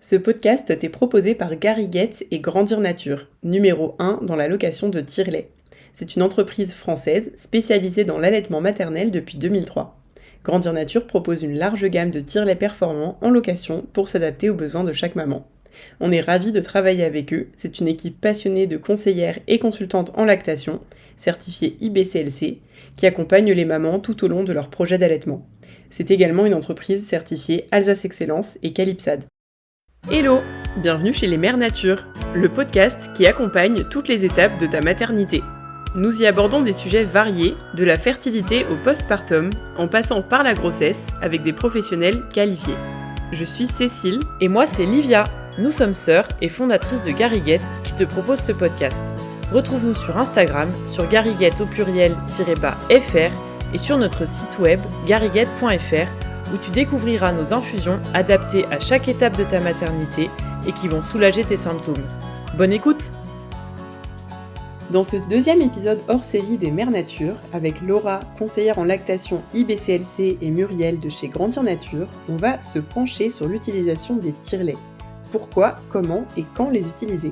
Ce podcast t'est proposé par Garriguette et Grandir Nature, numéro 1 dans la location de tire-lait. C'est une entreprise française spécialisée dans l'allaitement maternel depuis 2003. Grandir Nature propose une large gamme de tire-lait performants en location pour s'adapter aux besoins de chaque maman. On est ravis de travailler avec eux, c'est une équipe passionnée de conseillères et consultantes en lactation, certifiée IBCLC, qui accompagne les mamans tout au long de leur projet d'allaitement. C'est également une entreprise certifiée Alsace Excellence et Calypsade. Hello, bienvenue chez Les Mères Nature, le podcast qui accompagne toutes les étapes de ta maternité. Nous y abordons des sujets variés, de la fertilité au postpartum, en passant par la grossesse avec des professionnels qualifiés. Je suis Cécile. Et moi c'est Livia. Nous sommes sœurs et fondatrices de Garriguette qui te propose ce podcast. Retrouve-nous sur Instagram, sur garriguette au pluriel-fr et sur notre site web garriguette.fr où tu découvriras nos infusions adaptées à chaque étape de ta maternité et qui vont soulager tes symptômes. Bonne écoute! Dans ce deuxième épisode hors série des Mères Nature, avec Laura, conseillère en lactation IBCLC et Muriel de chez Grandir Nature, on va se pencher sur l'utilisation des tire-laits. Pourquoi, comment et quand les utiliser?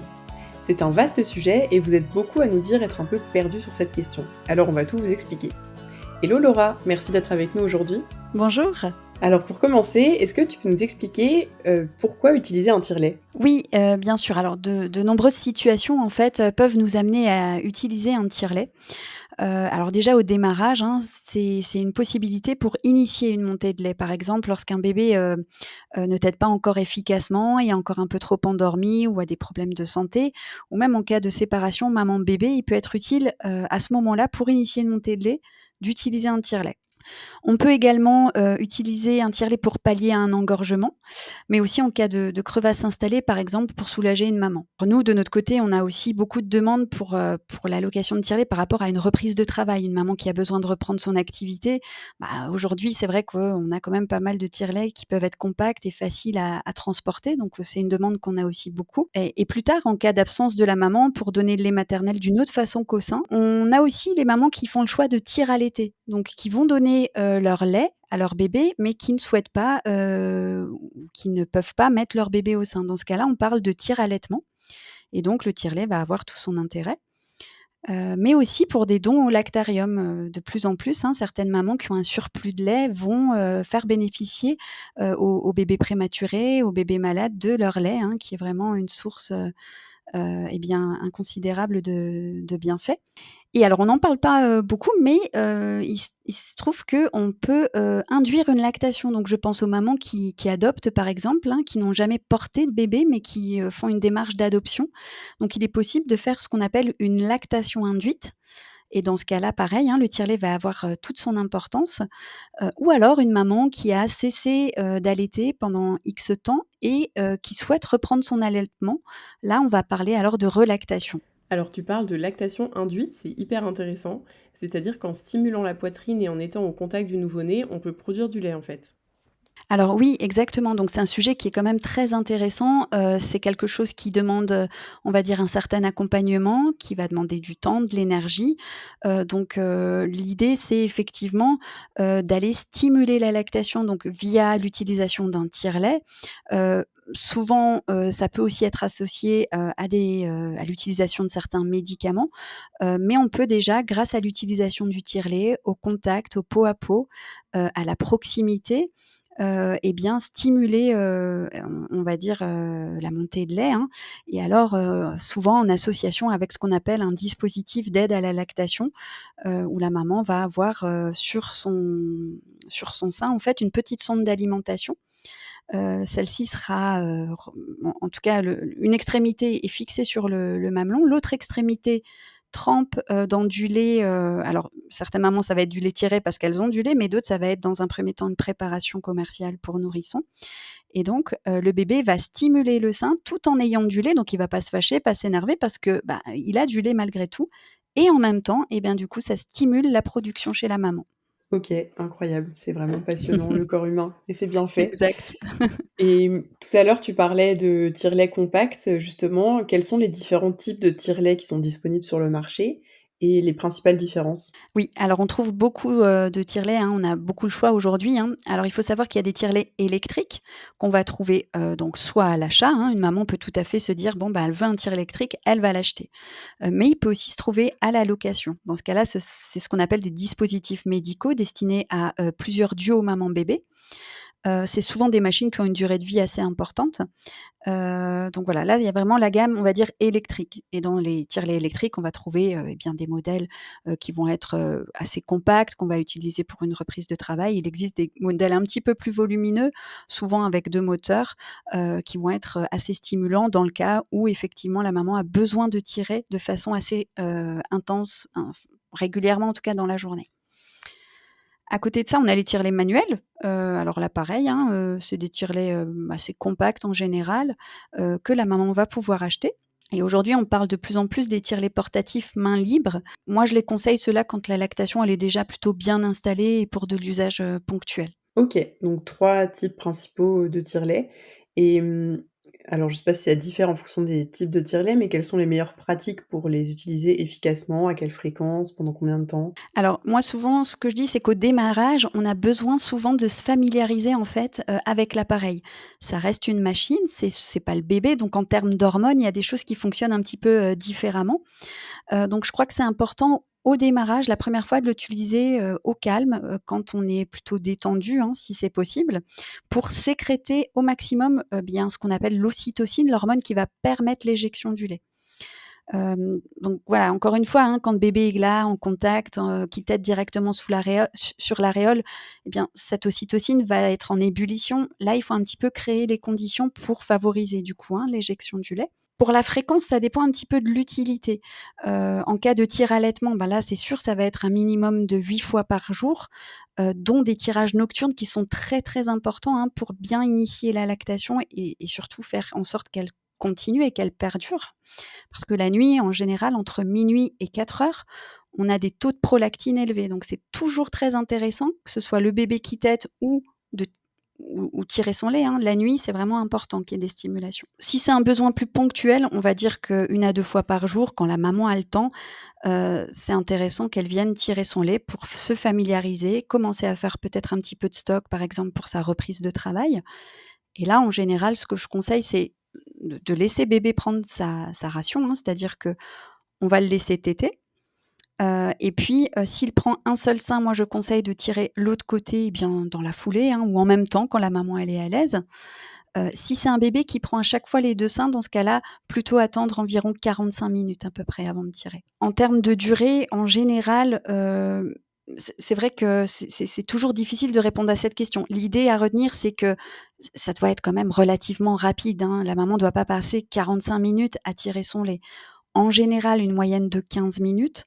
C'est un vaste sujet et vous êtes beaucoup à nous dire être un peu perdus sur cette question. Alors on va tout vous expliquer. Hello Laura, merci d'être avec nous aujourd'hui. Bonjour. Alors pour commencer, est-ce que tu peux nous expliquer pourquoi utiliser un tire-lait? Oui, bien sûr. Alors de nombreuses situations en fait, peuvent nous amener à utiliser un tire-lait. Alors déjà au démarrage, c'est une possibilité pour initier une montée de lait. Par exemple, lorsqu'un bébé, ne tète pas encore efficacement, est encore un peu trop endormi ou a des problèmes de santé, ou même en cas de séparation maman-bébé, il peut être utile, à ce moment-là, pour initier une montée de lait, d'utiliser un tire-lait. On peut également, utiliser un tire-lait pour pallier un engorgement, mais aussi en cas de crevasse installée, par exemple, pour soulager une maman. Nous, de notre côté, on a aussi beaucoup de demandes pour la location de tire-lait par rapport à une reprise de travail. Une maman qui a besoin de reprendre son activité, aujourd'hui, c'est vrai qu'on a quand même pas mal de tire-lait qui peuvent être compacts et faciles à transporter, donc c'est une demande qu'on a aussi beaucoup et plus tard, en cas d'absence de la maman, pour donner le lait maternel d'une autre façon qu'au sein, on a aussi les mamans qui font le choix de tire-allaiter, donc qui vont donner, leur lait à leur bébé, mais qui ne souhaitent pas, ou qui ne peuvent pas mettre leur bébé au sein. Dans ce cas-là, on parle de tire-allaitement et donc le tire-lait va avoir tout son intérêt. Mais aussi pour des dons au lactarium, de plus en plus, certaines mamans qui ont un surplus de lait vont, faire bénéficier, aux bébés prématurés, aux bébés malades de leur lait, qui est vraiment une source, inconsidérable de bienfaits. Et alors on n'en parle pas, beaucoup, mais il se trouve qu'on peut, induire une lactation. Donc je pense aux mamans qui adoptent par exemple, qui n'ont jamais porté de bébé, mais qui, font une démarche d'adoption. Donc il est possible de faire ce qu'on appelle une lactation induite et dans ce cas-là, pareil, le tire-lait va avoir, toute son importance. Ou alors une maman qui a cessé, d'allaiter pendant X temps et qui souhaite reprendre son allaitement. Là, on va parler alors de relactation. Alors tu parles de lactation induite, c'est hyper intéressant, c'est-à-dire qu'en stimulant la poitrine et en étant au contact du nouveau-né, on peut produire du lait en fait. Alors oui, exactement, donc c'est un sujet qui est quand même très intéressant, c'est quelque chose qui demande, on va dire un certain accompagnement, qui va demander du temps, de l'énergie, l'idée c'est effectivement, d'aller stimuler la lactation donc via l'utilisation d'un tire-lait. Souvent, ça peut aussi être associé, à l'utilisation de certains médicaments, mais on peut déjà grâce à l'utilisation du tire-lait, au contact, au pot à pot, à la proximité, stimuler, on va dire, la montée de lait, et alors, souvent en association avec ce qu'on appelle un dispositif d'aide à la lactation, où la maman va avoir, sur son sein, en fait, une petite sonde d'alimentation. Celle-ci sera, en tout cas une extrémité est fixée sur le mamelon, l'autre extrémité trempe, dans du lait, alors certaines mamans ça va être du lait tiré parce qu'elles ont du lait, mais d'autres ça va être dans un premier temps une préparation commerciale pour nourrissons et donc le bébé va stimuler le sein tout en ayant du lait, donc il va pas se fâcher, pas s'énerver parce que, il a du lait malgré tout et en même temps et bien du coup ça stimule la production chez la maman. Ok, incroyable, c'est vraiment passionnant le corps humain et c'est bien fait. Exact. Et tout à l'heure tu parlais de tire-lait compact, justement, quels sont les différents types de tire-lait qui sont disponibles sur le marché? et les principales différences? Oui, alors on trouve beaucoup, de tire-laits, hein, on a beaucoup le choix aujourd'hui, hein. Alors il faut savoir qu'il y a des tire-laits électriques qu'on va trouver, donc soit à l'achat, hein, une maman peut tout à fait se dire: «Bon, bah, elle veut un tire électrique, elle va l'acheter». Mais il peut aussi se trouver à la location. Dans ce cas-là, c'est ce qu'on appelle des dispositifs médicaux destinés à, plusieurs duos maman-bébé. C'est souvent des machines qui ont une durée de vie assez importante. Donc voilà, là, il y a vraiment la gamme, on va dire, électrique et dans les tire-laits électriques, on va trouver, eh bien, des modèles, qui vont être, assez compacts, qu'on va utiliser pour une reprise de travail. Il existe des modèles un petit peu plus volumineux, souvent avec 2 moteurs, qui vont être, assez stimulants dans le cas où effectivement la maman a besoin de tirer de façon assez, intense, régulièrement en tout cas dans la journée. À côté de ça, on a les tire-laits manuels. Alors là, pareil, hein, c'est des tire-laits, assez compacts en général, que la maman va pouvoir acheter et aujourd'hui, on parle de plus en plus des tire-laits portatifs main libre. Moi, je les conseille ceux-là quand la lactation, elle est déjà plutôt bien installée et pour de l'usage, ponctuel. OK, donc 3 types principaux de tire-laits et alors je sais pas si ça diffère en fonction des types de tire-laits, mais quelles sont les meilleures pratiques pour les utiliser efficacement? À quelle fréquence? Pendant combien de temps? Alors moi, souvent, ce que je dis, c'est qu'au démarrage, on a besoin souvent de se familiariser, en fait, avec l'appareil. Ça reste une machine, c'est pas le bébé, donc en termes d'hormones, il y a des choses qui fonctionnent un petit peu, différemment. Donc je crois que c'est important au démarrage, la première fois de l'utiliser, au calme, quand on est plutôt détendu, hein, si c'est possible, pour sécréter au maximum, bien ce qu'on appelle l'ocytocine, l'hormone qui va permettre l'éjection du lait. Donc voilà, encore une fois, hein, quand le bébé est là, en contact, qui tète directement sous sur l'aréole, eh bien cette ocytocine va être en ébullition. Là, il faut un petit peu créer les conditions pour favoriser du coup, hein, l'éjection du lait. Pour la fréquence, ça dépend un petit peu de l'utilité. En cas de tir-allaitement, bah, là, c'est sûr, ça va être un minimum de 8 fois par jour, dont des tirages nocturnes qui sont très, très importants, hein, pour bien initier la lactation et surtout faire en sorte qu'elle continue et qu'elle perdure. Parce que la nuit, en général, entre minuit et 4 heures, on a des taux de prolactine élevés. Donc c'est toujours très intéressant, que ce soit le bébé qui tète ou tirer son lait, hein. La nuit, c'est vraiment important qu'il y ait des stimulations. Si c'est un besoin plus ponctuel, on va dire qu'1 à 2 fois par jour, quand la maman a le temps, c'est intéressant qu'elle vienne tirer son lait pour se familiariser, commencer à faire peut-être un petit peu de stock, par exemple, pour sa reprise de travail. Et là, en général, ce que je conseille, c'est de laisser bébé prendre sa ration, hein, c'est-à-dire qu'on va le laisser téter, et puis, s'il prend un seul sein, moi je conseille de tirer l'autre côté, eh bien, dans la foulée, hein, ou en même temps quand la maman elle est à l'aise. Si c'est un bébé qui prend à chaque fois les 2 seins, dans ce cas-là, plutôt attendre environ 45 minutes à peu près avant de tirer. En termes de durée, en général, c'est vrai que c'est toujours difficile de répondre à cette question. L'idée à retenir, c'est que ça doit être quand même relativement rapide, hein. La maman ne doit pas passer 45 minutes à tirer son lait. En général, une moyenne de 15 minutes,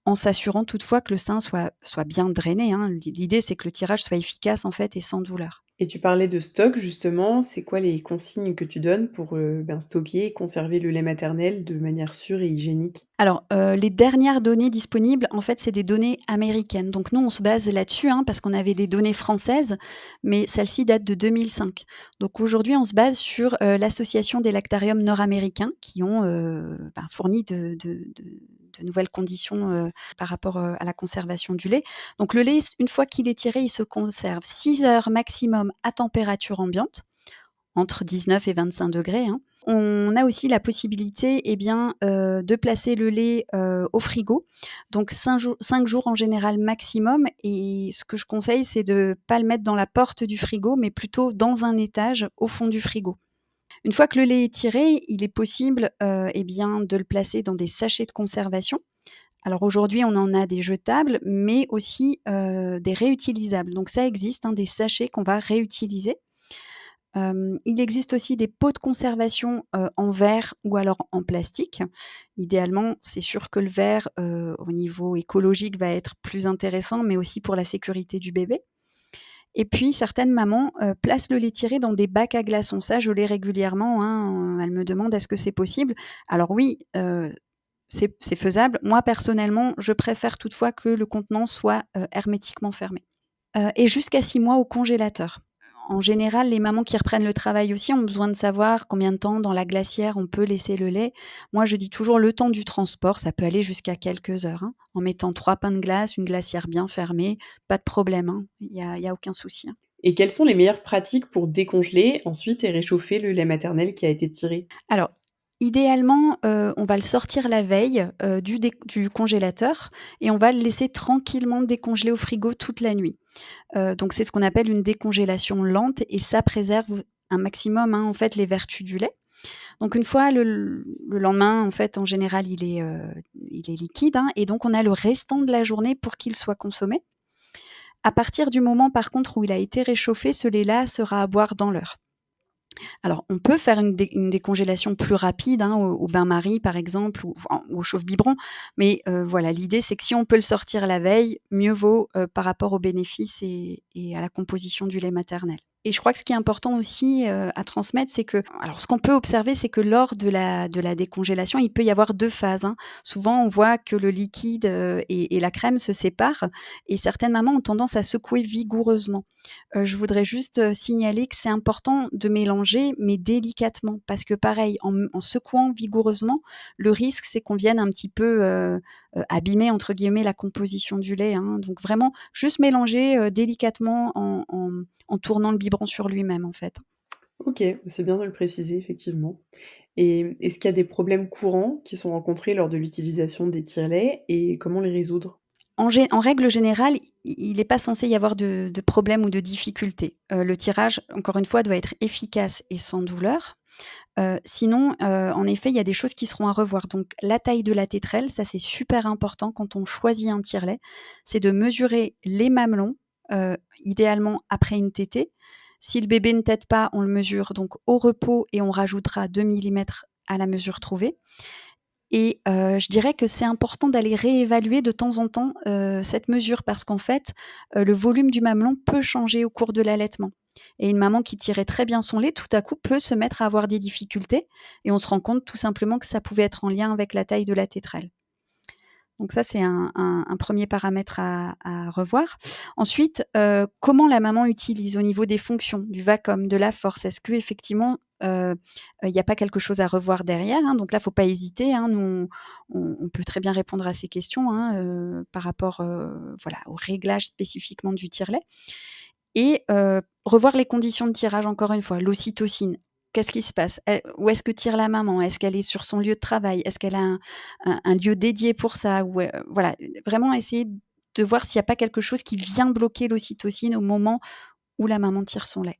en s'assurant toutefois que le sein soit bien drainé, hein. L'idée, c'est que le tirage soit efficace, en fait, et sans douleur. Et tu parlais de stock justement, c'est quoi les consignes que tu donnes pour, stocker et conserver le lait maternel de manière sûre et hygiénique? Alors, les dernières données disponibles, en fait, c'est des données américaines. Donc nous, on se base là-dessus, hein, parce qu'on avait des données françaises, mais celles-ci datent de 2005. Donc aujourd'hui, on se base sur, l'association des lactariums nord-américains qui ont, fourni de nouvelles conditions, par rapport, à la conservation du lait. Donc le lait, une fois qu'il est tiré, il se conserve 6 heures maximum à température ambiante, entre 19 et 25 degrés, hein. On a aussi la possibilité, eh bien, de placer le lait, au frigo, donc 5 jours en général maximum et ce que je conseille, c'est de pas le mettre dans la porte du frigo, mais plutôt dans un étage au fond du frigo. Une fois que le lait est tiré, il est possible, eh bien, de le placer dans des sachets de conservation. Alors aujourd'hui, on en a des jetables, mais aussi, des réutilisables. Donc ça existe, hein, des sachets qu'on va réutiliser. Il existe aussi des pots de conservation, en verre ou alors en plastique. Idéalement, c'est sûr que le verre, au niveau écologique va être plus intéressant, mais aussi pour la sécurité du bébé. Et puis certaines mamans, placent le lait tiré dans des bacs à glaçons. Ça, je l'ai régulièrement, hein, elles me demandent: «Est-ce que c'est possible?» Alors oui, c'est faisable. Moi personnellement, je préfère toutefois que le contenant soit, hermétiquement fermé, et jusqu'à 6 mois au congélateur. En général, les mamans qui reprennent le travail aussi ont besoin de savoir combien de temps dans la glacière on peut laisser le lait. Moi, je dis toujours le temps du transport, ça peut aller jusqu'à quelques heures, hein. En mettant 3 pains de glace, une glacière bien fermée, pas de problème, hein. Il y a aucun souci, hein. Et quelles sont les meilleures pratiques pour décongeler ensuite et réchauffer le lait maternel qui a été tiré? Alors, idéalement, on va le sortir la veille, du congélateur et on va le laisser tranquillement décongeler au frigo toute la nuit. Donc c'est ce qu'on appelle une décongélation lente et ça préserve un maximum, hein, en fait, les vertus du lait. Donc une fois le lendemain, en fait, en général, il est liquide, hein, et donc on a le restant de la journée pour qu'il soit consommé. À partir du moment, par contre, où il a été réchauffé, ce lait-là sera à boire dans l'heure. Alors, on peut faire une décongélation plus rapide, hein, au bain-marie, par exemple, ou enfin, au chauffe-biberon. Mais, voilà, l'idée, c'est que si on peut le sortir la veille, mieux vaut, par rapport aux bénéfices et à la composition du lait maternel. Et je crois que ce qui est important aussi, à transmettre, c'est que alors ce qu'on peut observer, c'est que lors de la décongélation, il peut y avoir 2 phases, hein. Souvent, on voit que le liquide, et la crème se séparent et certaines mamans ont tendance à secouer vigoureusement. Je voudrais juste, signaler que c'est important de mélanger, mais délicatement. Parce que pareil, en secouant vigoureusement, le risque, c'est qu'on vienne un petit peu, «abîmer» entre guillemets la composition du lait, hein. Donc vraiment, juste mélanger, délicatement en tournant le biberon sur lui-même, en fait. OK, c'est bien de le préciser effectivement. Et est-ce qu'il y a des problèmes courants qui sont rencontrés lors de l'utilisation des tire-laits et comment les résoudre? En règle générale, il n'est pas censé y avoir de problème ou de difficulté. Le tirage, encore une fois, doit être efficace et sans douleur. Sinon, en effet, il y a des choses qui seront à revoir. Donc la taille de la tétrelle, ça c'est super important quand on choisit un tire-lait, c'est de mesurer les mamelons, idéalement après une tétée. Si le bébé ne tète pas, on le mesure donc au repos et on rajoutera 2 millimètres à la mesure trouvée. Et je dirais que c'est important d'aller réévaluer de temps en temps, cette mesure parce qu'en fait, le volume du mamelon peut changer au cours de l'allaitement et une maman qui tirait très bien son lait, tout à coup, peut se mettre à avoir des difficultés et on se rend compte tout simplement que ça pouvait être en lien avec la taille de la tétrelle. Donc ça, c'est un 1er paramètre à revoir. Ensuite, comment la maman utilise au niveau des fonctions, du vacuum, de la force? Est-ce qu'effectivement, il y a pas quelque chose à revoir derrière, hein? Donc là, faut pas hésiter, hein. Nous, on peut très bien répondre à ces questions, hein, par rapport, voilà, au réglage spécifiquement du tire-lait et revoir les conditions de tirage encore une fois. L'ocytocine, qu'est-ce qui se passe? Où est-ce que tire la maman? Est-ce qu'elle est sur son lieu de travail? Est-ce qu'elle a un lieu dédié pour ça? Ou, voilà, vraiment essayer de voir s'il y a pas quelque chose qui vient bloquer l'ocytocine au moment où la maman tire son lait.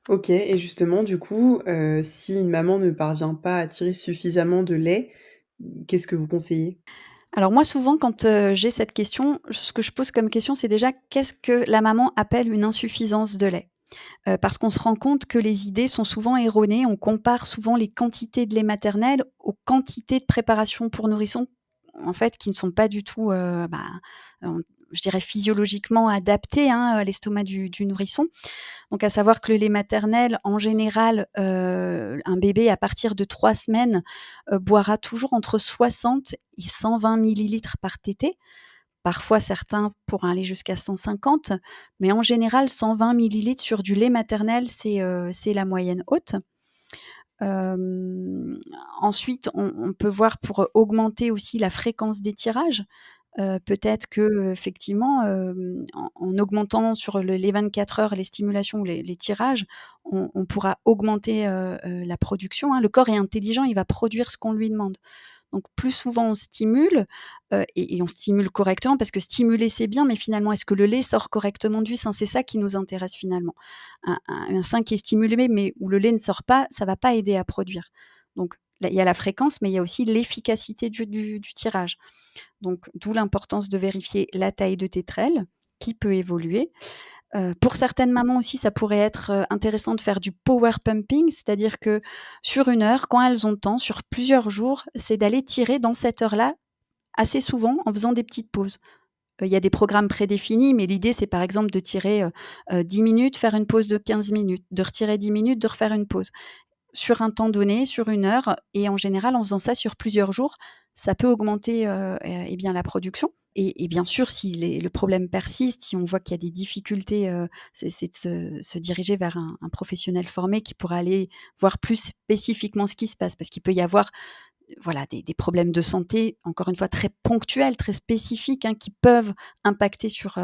OK, et justement du coup, si une maman ne parvient pas à tirer suffisamment de lait, qu'est-ce que vous conseillez? Alors moi souvent quand, j'ai cette question, ce que je pose comme question, c'est déjà qu'est-ce que la maman appelle une insuffisance de lait? Parce qu'on se rend compte que les idées sont souvent erronées. On compare souvent les quantités de lait maternel aux quantités de préparation pour nourrissons, en fait, qui ne sont pas du tout, on je dirais physiologiquement adaptées, hein, à l'estomac du nourrisson. Donc à savoir que le lait maternel, en général, un bébé à partir de 3 semaines, boira toujours entre 60 et 120 millilitres par tétée. Parfois, certains pourront aller jusqu'à 150, mais en général, 120 millilitres sur du lait maternel, c'est la moyenne haute. Hem, Ensuite, on peut voir pour augmenter aussi la fréquence des tirages. Peut-être que, effectivement, en augmentant sur les 24 heures les stimulations ou les tirages, on pourra augmenter, la production, hein. Le corps est intelligent, il va produire ce qu'on lui demande. Donc plus souvent on stimule, et on stimule correctement parce que stimuler c'est bien, mais finalement est-ce que le lait sort correctement du sein? C'est ça qui nous intéresse finalement. Un sein qui est stimulé mais où le lait ne sort pas, ça va pas aider à produire. Donc là, il y a la fréquence, mais il y a aussi l'efficacité du tirage. Donc d'où l'importance de vérifier la taille de tétrelle qui peut évoluer. Pour certaines mamans aussi, ça pourrait être, intéressant de faire du power pumping, c'est-à-dire que sur 1 heure, quand elles ont le temps, sur plusieurs jours, c'est d'aller tirer dans cette heure-là, assez souvent, en faisant des petites pauses. Il y a des programmes prédéfinis, mais l'idée, c'est par exemple de tirer, 10 minutes, faire une pause de 15 minutes, de retirer 10 minutes, de refaire une pause. Sur un temps donné, sur 1 heure et en général, en faisant ça sur plusieurs jours, ça peut augmenter, bien la production. Et bien sûr, si le problème persiste, si on voit qu'il y a des difficultés, c'est de se diriger vers un professionnel formé qui pourra aller voir plus spécifiquement ce qui se passe. Parce qu'il peut y avoir, voilà, des problèmes de santé, encore une fois, très ponctuels, très spécifiques, hein, qui peuvent impacter sur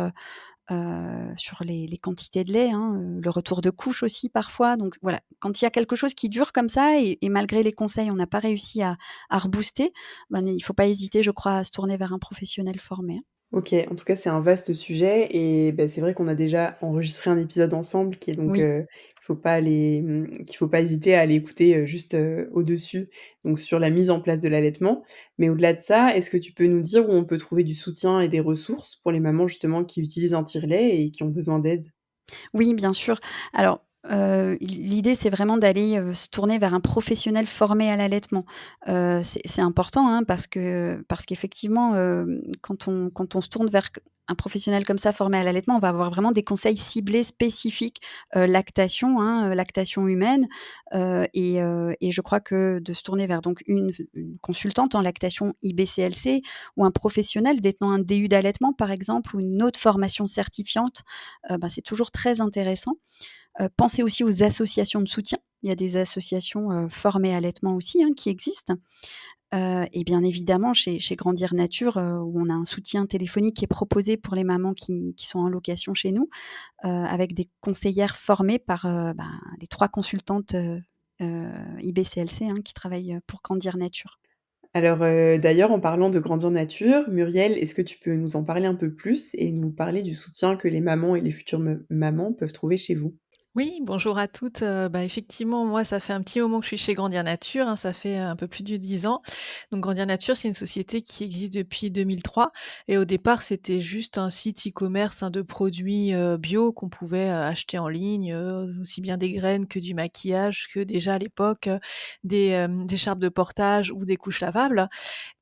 les quantités de lait, hein, le retour de couche aussi parfois. Donc voilà, quand il y a quelque chose qui dure comme ça et malgré les conseils, on n'a pas réussi à rebooster, ben, il ne faut pas hésiter, je crois, à se tourner vers un professionnel formé, hein. OK, en tout cas, c'est un vaste sujet et bah, c'est vrai qu'on a déjà enregistré un épisode ensemble qui est donc, Oui. qu'il faut pas hésiter à aller écouter, juste, au-dessus, donc sur la mise en place de l'allaitement. Mais au-delà de ça, est-ce que tu peux nous dire où on peut trouver du soutien et des ressources pour les mamans justement qui utilisent un tire-lait et qui ont besoin d'aide? Oui, bien sûr. Alors, l'idée, c'est vraiment d'aller, se tourner vers un professionnel formé à l'allaitement. C'est important, hein, parce qu'effectivement, quand on se tourne vers un professionnel comme ça formé à l'allaitement, on va avoir vraiment des conseils ciblés spécifiques, lactation, hein, lactation humaine, et je crois que de se tourner vers donc une consultante en lactation IBCLC ou un professionnel détenant un DU d'allaitement, par exemple, ou une autre formation certifiante, bah, c'est toujours très intéressant. Pensez aussi aux associations de soutien. Il y a des associations, formées à allaitement aussi, hein, qui existent. Et bien évidemment chez Grandir Nature, où on a un soutien téléphonique qui est proposé pour les mamans qui sont en location chez nous, avec des conseillères formées par, les 3 consultantes, IBCLC, hein, qui travaillent, pour Grandir Nature. Alors, d'ailleurs, en parlant de Grandir Nature, Muriel, est-ce que tu peux nous en parler un peu plus et nous parler du soutien que les mamans et les futures mamans peuvent trouver chez vous? Oui, bonjour à toutes. Effectivement, moi, ça fait un petit moment que je suis chez Grandir Nature, hein, ça fait un peu plus de 10 ans. Donc Grandir Nature, c'est une société qui existe depuis 2003 et au départ, c'était juste un site e-commerce, hein, de produits, bio qu'on pouvait, acheter en ligne, aussi bien des graines que du maquillage, que déjà à l'époque, des écharpes de portage ou des couches lavables.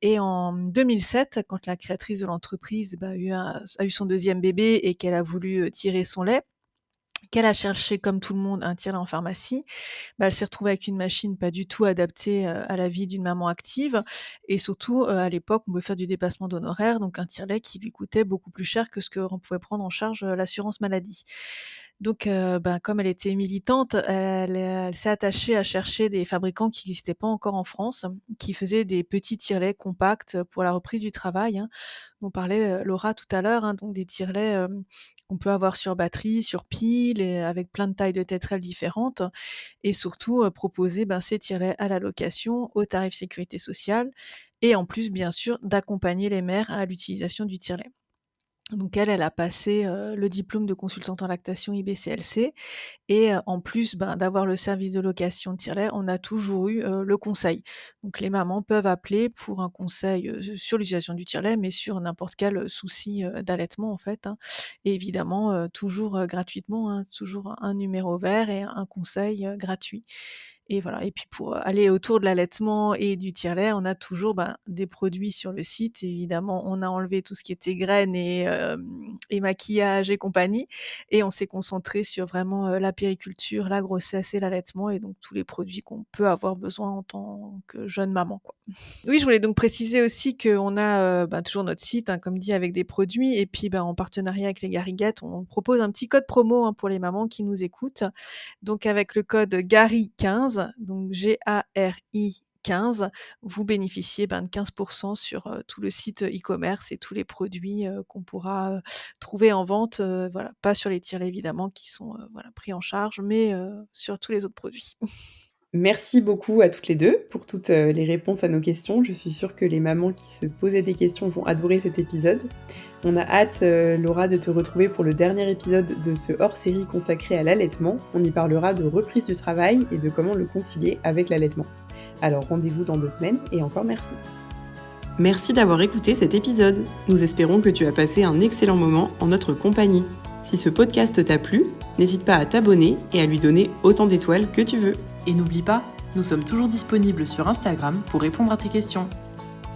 Et en 2007, quand la créatrice de l'entreprise, a eu son deuxième bébé et qu'elle a voulu, tirer son lait, qu'elle a cherché comme tout le monde un tire-lait en pharmacie, elle s'est retrouvée avec une machine pas du tout adaptée, à la vie d'une maman active et surtout, à l'époque, on pouvait faire du dépassement d'honoraires, donc un tire-lait qui lui coûtait beaucoup plus cher que ce qu'on pouvait prendre en charge, l'assurance maladie. Donc comme elle était militante, elle s'est attachée à chercher des fabricants qui n'existaient pas encore en France, qui faisaient des petits tire-laits compacts, pour la reprise du travail, hein. On parlait, Laura tout à l'heure, hein, donc des tire-laits, qu'on peut avoir sur batterie, sur pile et avec plein de tailles de tétrelles différentes et surtout, proposer, ces tire-laits à la location, au tarif sécurité sociale et en plus, bien sûr, d'accompagner les mères à l'utilisation du tire-lait. Donc elle a passé, le diplôme de consultante en lactation IBCLC et en plus, d'avoir le service de location de tire-lait, on a toujours eu, le conseil. Donc les mamans peuvent appeler pour un conseil, sur l'utilisation du tire-lait, mais sur n'importe quel, souci, d'allaitement en fait, hein et évidemment, toujours, gratuitement, hein, toujours un numéro vert et un conseil, gratuit. Et voilà et puis pour, aller autour de l'allaitement et du tire-lait, on a toujours, des produits sur le site. Évidemment, on a enlevé tout ce qui était graines et maquillage et compagnie et on s'est concentré sur vraiment, la périculture, la grossesse et l'allaitement et donc tous les produits qu'on peut avoir besoin en tant que jeune maman, quoi. Oui, je voulais donc préciser aussi qu'on a, toujours notre site, hein, comme dit avec des produits et puis, en partenariat avec les Garriguettes, on propose un petit code promo, hein, pour les mamans qui nous écoutent. Donc avec le code GARI15, donc GARI 15, vous bénéficiez, de 15 sur, tout le site e-commerce et tous les produits, qu'on pourra, trouver en vente, voilà, pas sur les tire-laits évidemment qui sont, pris en charge, mais, sur tous les autres produits. Merci beaucoup à toutes les 2 pour toutes, les réponses à nos questions. Je suis sûre que les mamans qui se posaient des questions vont adorer cet épisode. On a hâte, Laura, de te retrouver pour le dernier épisode de ce hors-série consacré à l'allaitement. On y parlera de reprise du travail et de comment le concilier avec l'allaitement. Alors rendez-vous dans 2 semaines et encore merci. Merci d'avoir écouté cet épisode. Nous espérons que tu as passé un excellent moment en notre compagnie. Si ce podcast t'a plu, n'hésite pas à t'abonner et à lui donner autant d'étoiles que tu veux. Et n'oublie pas, nous sommes toujours disponibles sur Instagram pour répondre à tes questions.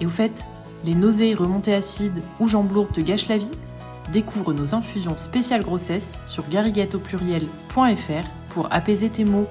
Et au fait, les nausées, remontées acides ou jambes lourdes te gâchent la vie? Découvre nos infusions spéciales grossesse sur garriguetteaupluriel.fr pour apaiser tes maux.